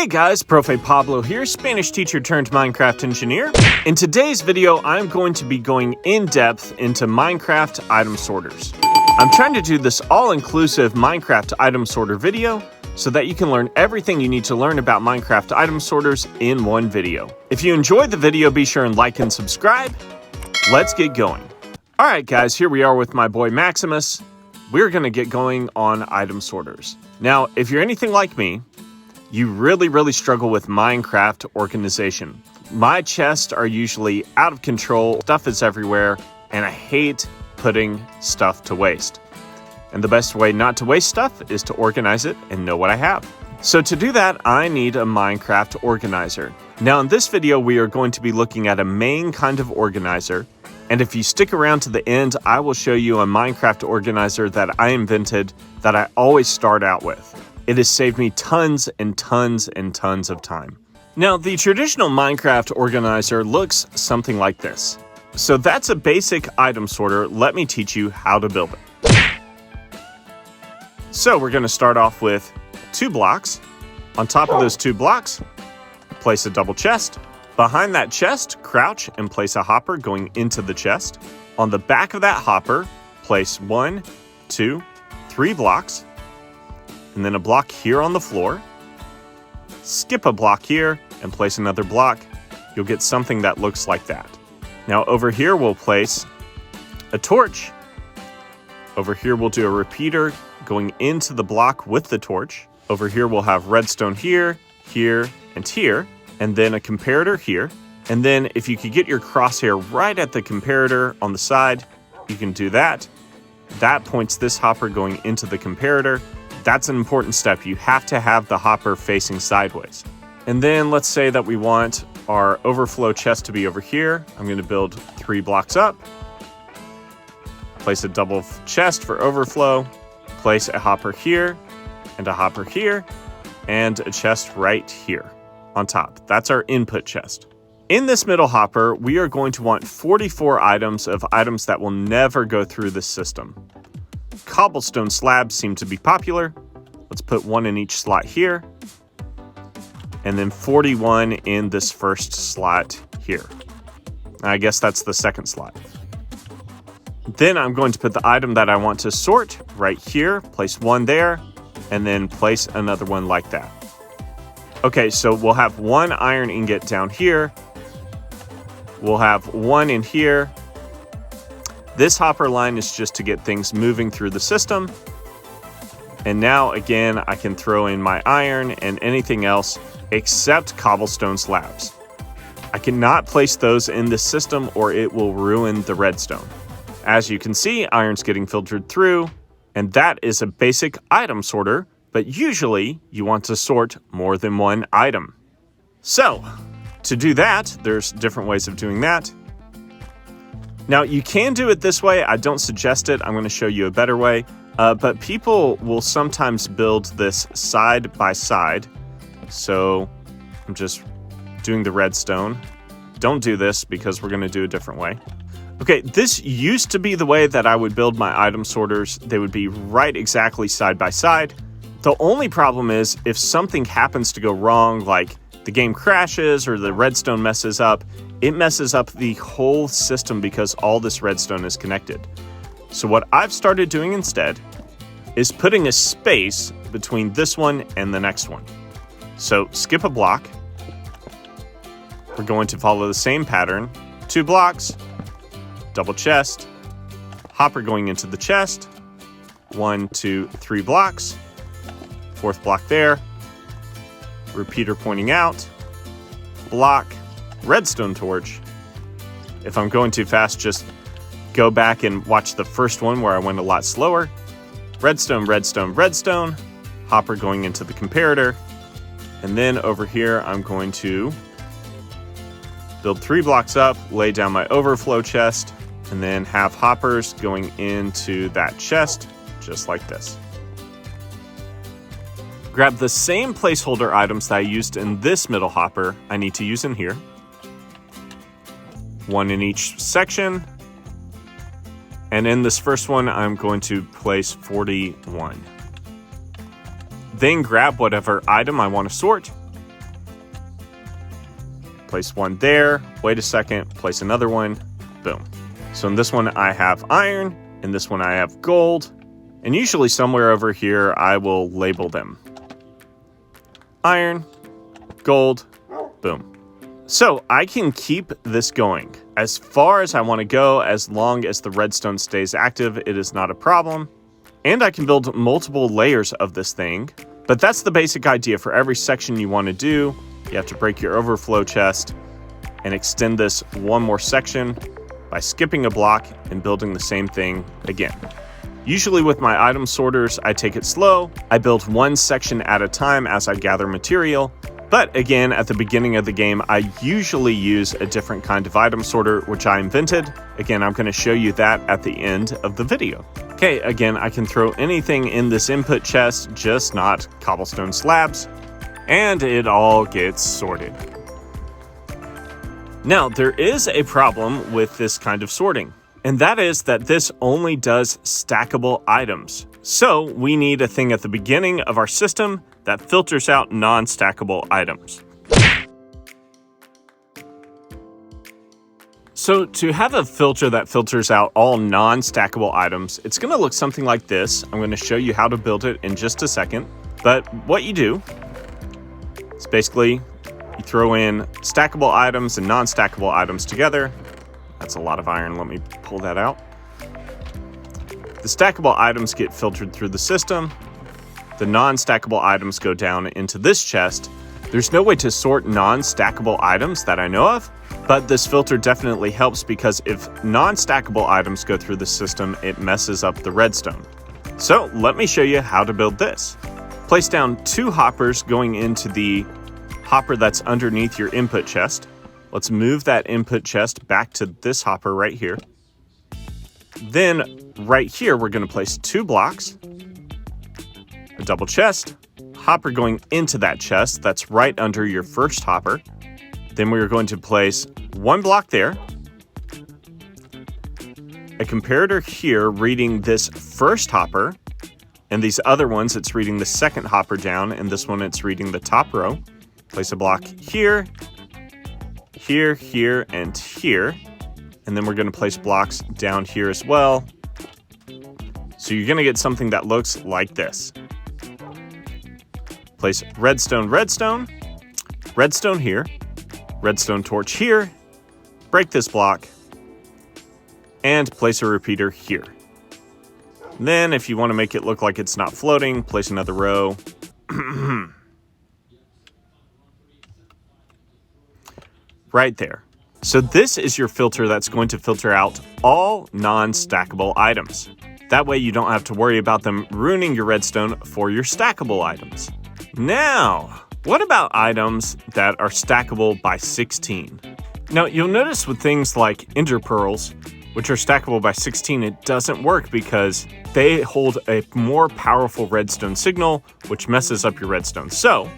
Hey guys, Profe Pablo here, Spanish teacher turned Minecraft engineer. In today's video, I'm going to be going in depth into Minecraft item sorters. I'm trying to do this all-inclusive Minecraft item sorter video so that you can learn everything you need to learn about Minecraft item sorters in one video. If you enjoyed the video, be sure and like and subscribe. Let's get going. Alright guys, here we are with my boy Maximus. We're going to get going on item sorters. Now, if you're anything like me, you really struggle with Minecraft organization. My chests are usually out of control, stuff is everywhere, and I hate putting stuff to waste. And the best way not to waste stuff is to organize it and know what I have. So to do that, I need a Minecraft organizer. Now in this video, we are going to be looking at a main kind of organizer. And if you stick around to the end, I will show you a Minecraft organizer that I invented that I always start out with. It has saved me tons and tons and tons of time. Now, the traditional Minecraft organizer looks something like this. So that's a basic item sorter. Let me teach you how to build it. So we're going to start off with 2 blocks. On top of those 2 blocks, place a double chest. Behind that chest, crouch and place a hopper going into the chest. On the back of that hopper, place 1, 2, 3 blocks. And then a block here on the floor. Skip a block here and place another block. You'll get something that looks like that. Now over here we'll place a torch. Over here we'll do a repeater going into the block with the torch. Over here we'll have redstone here, here, and here. And then a comparator here. And then if you could get your crosshair right at the comparator on the side, you can do that. That points this hopper going into the comparator. That's an important step. You have to have the hopper facing sideways. And then let's say that we want our overflow chest to be over here. I'm going to build 3 blocks up. Place a double chest for overflow. Place a hopper here and a hopper here and a chest right here on top. That's our input chest. In this middle hopper, we are going to want 44 items of items that will never go through this system. Cobblestone slabs seem to be popular. Let's put 1 in each slot here. And then 41 in this first slot here. I guess that's the second slot. Then I'm going to put the item that I want to sort right here. Place 1 there, and then place another one like that. Okay, so we'll have 1 iron ingot down here. We'll have 1 in here. This hopper line is just to get things moving through the system. And now, again, I can throw in my iron and anything else except cobblestone slabs. I cannot place those in this system or it will ruin the redstone. As you can see, iron's getting filtered through, and that is a basic item sorter, but usually you want to sort more than 1 item. So, to do that, there's different ways of doing that. Now, you can do it this way. I don't suggest it. I'm going to show you a better way. But people will sometimes build this side by side. So I'm just doing the redstone. Don't do this because we're going to do a different way. Okay, this used to be the way that I would build my item sorters. They would be right exactly side by side. The only problem is if something happens to go wrong, like the game crashes or the redstone messes up, it messes up the whole system because all this redstone is connected. So what I've started doing instead is putting a space between this one and the next one. So skip a block. We're going to follow the same pattern. 2 blocks, double chest, hopper going into the chest, 1, 2, 3 blocks, 4th block there, repeater pointing out, block, redstone torch. If I'm going too fast, just go back and watch the first one where I went a lot slower. Redstone, redstone, redstone. Hopper going into the comparator. And then over here, I'm going to build 3 blocks up, lay down my overflow chest, and then have hoppers going into that chest, just like this. Grab the same placeholder items that I used in this middle hopper, I need to use in here. 1 in each section. And in this first one, I'm going to place 41. Then grab whatever item I want to sort, Place one there, wait a second, place another one, boom. So in this one I have iron, in this one I have gold, and usually somewhere over here I will label them. Iron, gold, boom. So I can keep this going as far as I want to go. As long as the redstone stays active, it is not a problem. And I can build multiple layers of this thing, but that's the basic idea. For every section you want to do, you have to break your overflow chest and extend this one more section by skipping a block and building the same thing again. Usually with my item sorters, I take it slow. I build one section at a time as I gather material. But again, at the beginning of the game, I usually use a different kind of item sorter, which I invented. Again, I'm going to show you that at the end of the video. Okay, again, I can throw anything in this input chest, just not cobblestone slabs, and it all gets sorted. Now, there is a problem with this kind of sorting, and that is that this only does stackable items. So we need a thing at the beginning of our system that filters out non-stackable items. So to have a filter that filters out all non-stackable items, it's going to look something like this. I'm going to show you how to build it in just a second. But what you do is basically you throw in stackable items and non-stackable items together. That's a lot of iron. Let me pull that out. The stackable items get filtered through the system. The non-stackable items go down into this chest. There's no way to sort non-stackable items that I know of, but this filter definitely helps because if non-stackable items go through the system, it messes up the redstone. So let me show you how to build this. Place down 2 hoppers going into the hopper that's underneath your input chest. Let's move that input chest back to this hopper right here. Then right here, we're going to place 2 blocks, a double chest, hopper going into that chest that's right under your first hopper. Then we're going to place 1 block there, a comparator here reading this first hopper, and these other ones it's reading the second hopper down, and this one it's reading the top row. Place a block here, here, here, and here. And then we're going to place blocks down here as well. So you're going to get something that looks like this. Place redstone, redstone, redstone here, redstone torch here, break this block, and place a repeater here. And then if you want to make it look like it's not floating, place another row. Right there. So this is your filter that's going to filter out all non-stackable items. That way you don't have to worry about them ruining your redstone for your stackable items. Now, what about items that are stackable by 16? Now, you'll notice with things like ender pearls, which are stackable by 16, it doesn't work because they hold a more powerful redstone signal, which messes up your redstone. So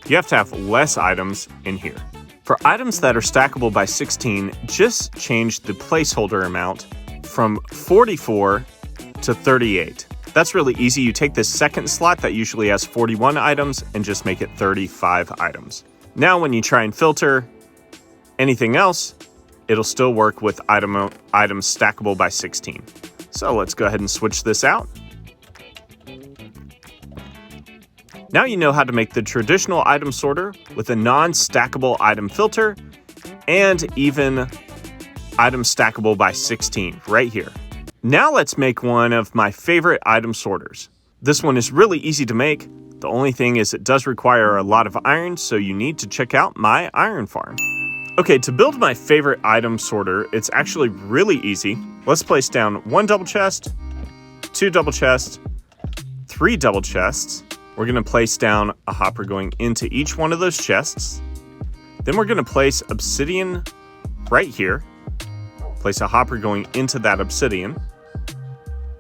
you have to have less items in here. For items that are stackable by 16, just change the placeholder amount from 44 to 38. That's really easy. You take this second slot that usually has 41 items and just make it 35 items. Now when you try and filter anything else, it'll still work with items stackable by 16. So let's go ahead and switch this out. Now you know how to make the traditional item sorter with a non-stackable item filter and even item stackable by 16 right here. Now let's make one of my favorite item sorters. This one is really easy to make. The only thing is it does require a lot of iron, so you need to check out my iron farm. Okay, to build my favorite item sorter, it's actually really easy. Let's place down 1 double chest, 2 double chests, 3 double chests. We're going to place down a hopper going into each one of those chests. Then we're going to place obsidian right here. Place a hopper going into that obsidian.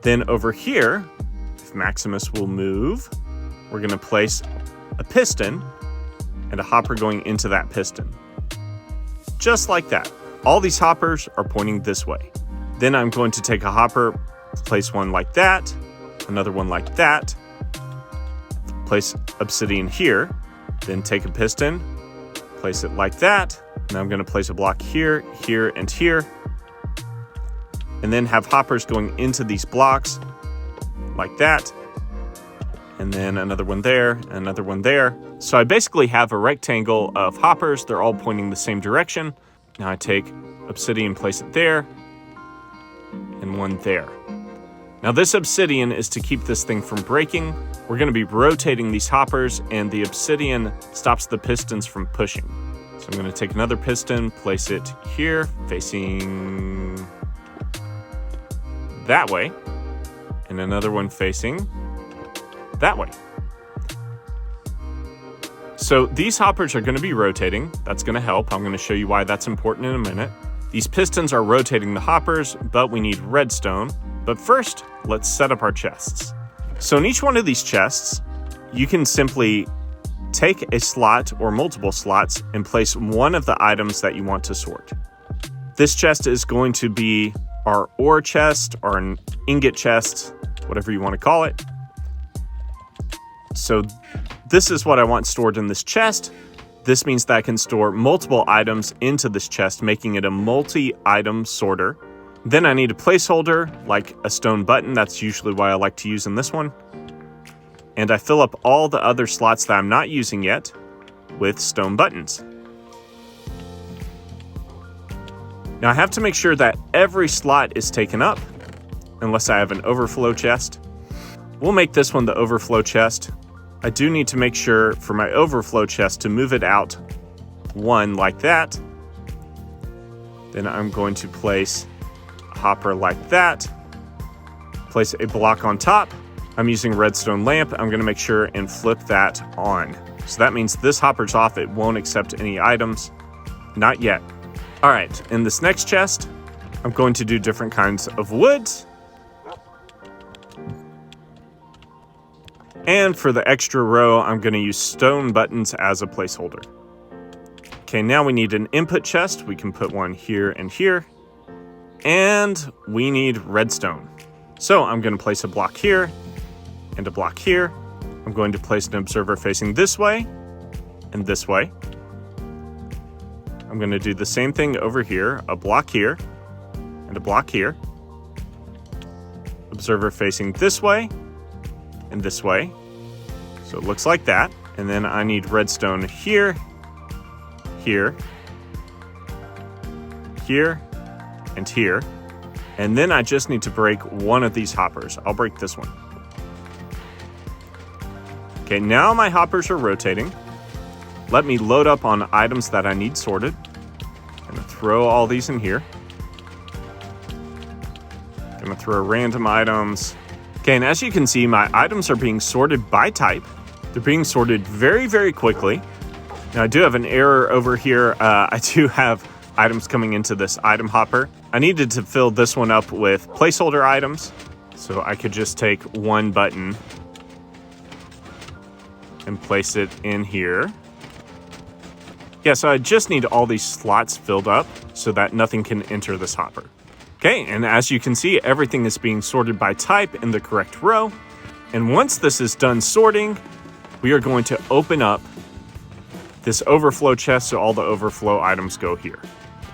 Then over here, if Maximus will move, we're going to place a piston and a hopper going into that piston. Just like that. All these hoppers are pointing this way. Then I'm going to take a hopper, place one like that, another one like that, place obsidian here, then take a piston, place it like that, Now I'm going to place a block here, here, and here. And then have hoppers going into these blocks like that. And then another one there, another one there. So I basically have a rectangle of hoppers. They're all pointing the same direction. Now I take obsidian, place it there, and one there. Now this obsidian is to keep this thing from breaking. We're going to be rotating these hoppers, and the obsidian stops the pistons from pushing. So I'm going to take another piston, place it here, facing that way, and another one facing that way. So these hoppers are going to be rotating. That's going to help. I'm going to show you why that's important in a minute. These pistons are rotating the hoppers, but we need redstone. But first, let's set up our chests. So in each one of these chests, you can simply take a slot or multiple slots and place one of the items that you want to sort. This chest is going to be our ore chest, or an ingot chest, whatever you want to call it. So this is what I want stored in this chest. This means that I can store multiple items into this chest, making it a multi-item sorter. Then I need a placeholder, like a stone button. That's usually what I like to use in this one. And I fill up all the other slots that I'm not using yet with stone buttons. Now I have to make sure that every slot is taken up, unless I have an overflow chest. We'll make this one the overflow chest. I do need to make sure for my overflow chest to move it out one like that. Then I'm going to place a hopper like that. Place a block on top. I'm using redstone lamp. I'm going to make sure and flip that on. So that means this hopper's off. It won't accept any items. Not yet. All right, in this next chest, I'm going to do different kinds of woods. And for the extra row, I'm going to use stone buttons as a placeholder. Okay, now we need an input chest. We can put one here and here. And we need redstone. So I'm going to place a block here and a block here. I'm going to place an observer facing this way and this way. I'm going to do the same thing over here, a block here and a block here. Observer facing this way and this way. So it looks like that. And then I need redstone here, here, here, and here. And then I just need to break one of these hoppers. I'll break this one. Okay, now my hoppers are rotating. Let me load up on items that I need sorted. I'm gonna throw all these in here. I'm gonna throw random items. Okay, and as you can see, my items are being sorted by type. They're being sorted very, very quickly. Now I do have an error over here. I do have items coming into this item hopper. I needed to fill this one up with placeholder items. So I could just take one button and place it in here. Yeah, so I just need all these slots filled up so that nothing can enter this hopper. Okay, and as you can see, everything is being sorted by type in the correct row. And once this is done sorting, we are going to open up this overflow chest so all the overflow items go here.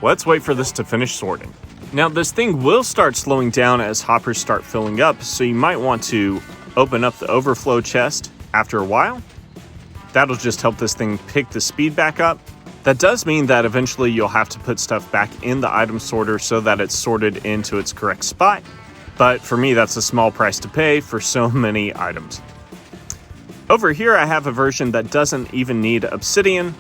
Let's wait for this to finish sorting. Now this thing will start slowing down as hoppers start filling up, so you might want to open up the overflow chest after a while. That'll just help this thing pick the speed back up. That does mean that eventually you'll have to put stuff back in the item sorter so that it's sorted into its correct spot. But for me, that's a small price to pay for so many items. Over here, I have a version that doesn't even need obsidian.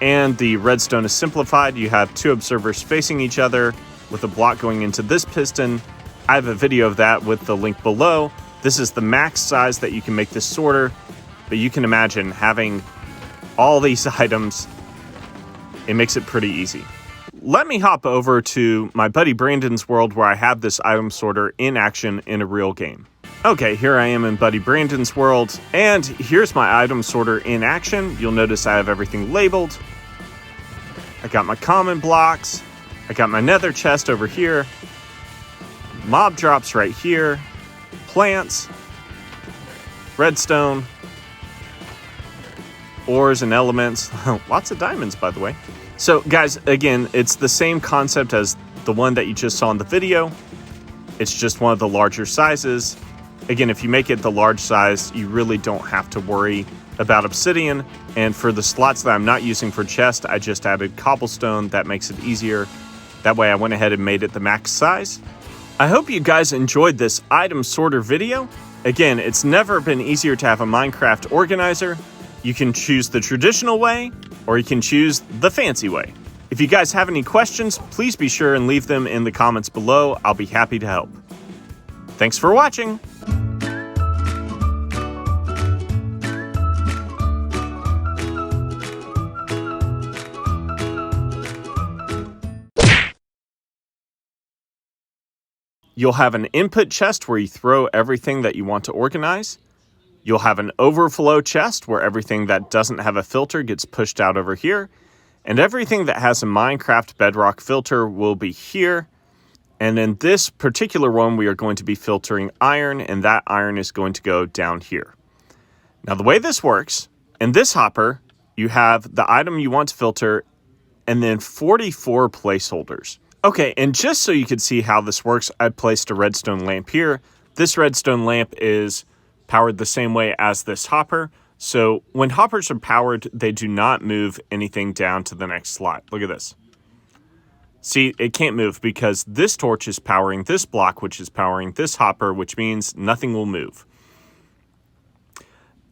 And the redstone is simplified. You have two observers facing each other with a block going into this piston. I have a video of that with the link below. This is the max size that you can make this sorter. But you can imagine having all these items, it makes it pretty easy. Let me hop over to my buddy Brandon's world where I have this item sorter in action in a real game. Okay, here I am in buddy Brandon's world, and here's my item sorter in action. You'll notice I have everything labeled. I got my common blocks. I got my nether chest over here. Mob drops right here. Plants. Redstone. Ores and elements. Lots of diamonds, by the way. So guys, again, it's the same concept as the one that you just saw in the video. It's just one of the larger sizes. Again, if you make it the large size, you really don't have to worry about obsidian. And for the slots that I'm not using for chest, I just added cobblestone. That makes it easier. That way I went ahead and made it the max size. I hope you guys enjoyed this item sorter video. Again, it's never been easier to have a Minecraft organizer. You can choose the traditional way, or you can choose the fancy way. If you guys have any questions, please be sure and leave them in the comments below. I'll be happy to help. Thanks for watching. You'll have an input chest where you throw everything that you want to organize. You'll have an overflow chest where everything that doesn't have a filter gets pushed out over here. And everything that has a Minecraft Bedrock filter will be here. And in this particular one, we are going to be filtering iron, and that iron is going to go down here. Now, the way this works, in this hopper, you have the item you want to filter and then 44 placeholders. Okay, and just so you can see how this works, I placed a redstone lamp here. This redstone lamp is powered the same way as this hopper. So when hoppers are powered, they do not move anything down to the next slot. Look at this. See, it can't move because this torch is powering this block, which is powering this hopper, which means nothing will move.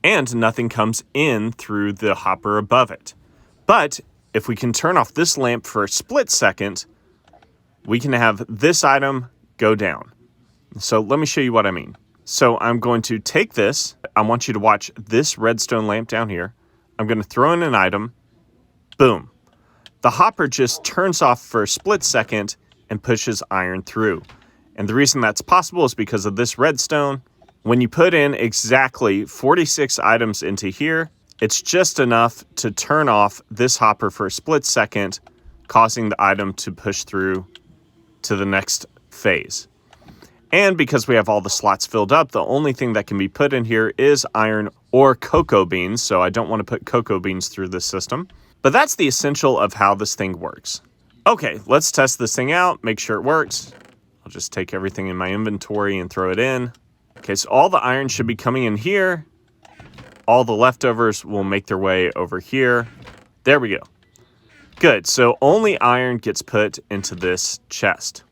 And nothing comes in through the hopper above it. But if we can turn off this lamp for a split second, we can have this item go down. So let me show you what I mean. So I'm going to take this. I want you to watch this redstone lamp down here. I'm going to throw in an item. Boom. The hopper just turns off for a split second and pushes iron through. And the reason that's possible is because of this redstone. When you put in exactly 46 items into here, it's just enough to turn off this hopper for a split second, causing the item to push through to the next phase. And because we have all the slots filled up, the only thing that can be put in here is iron or cocoa beans. So I don't want to put cocoa beans through this system. But that's the essential of how this thing works. Okay, let's test this thing out, make sure it works. I'll just take everything in my inventory and throw it in. Okay, so all the iron should be coming in here. All the leftovers will make their way over here. There we go. Good, so only iron gets put into this chest.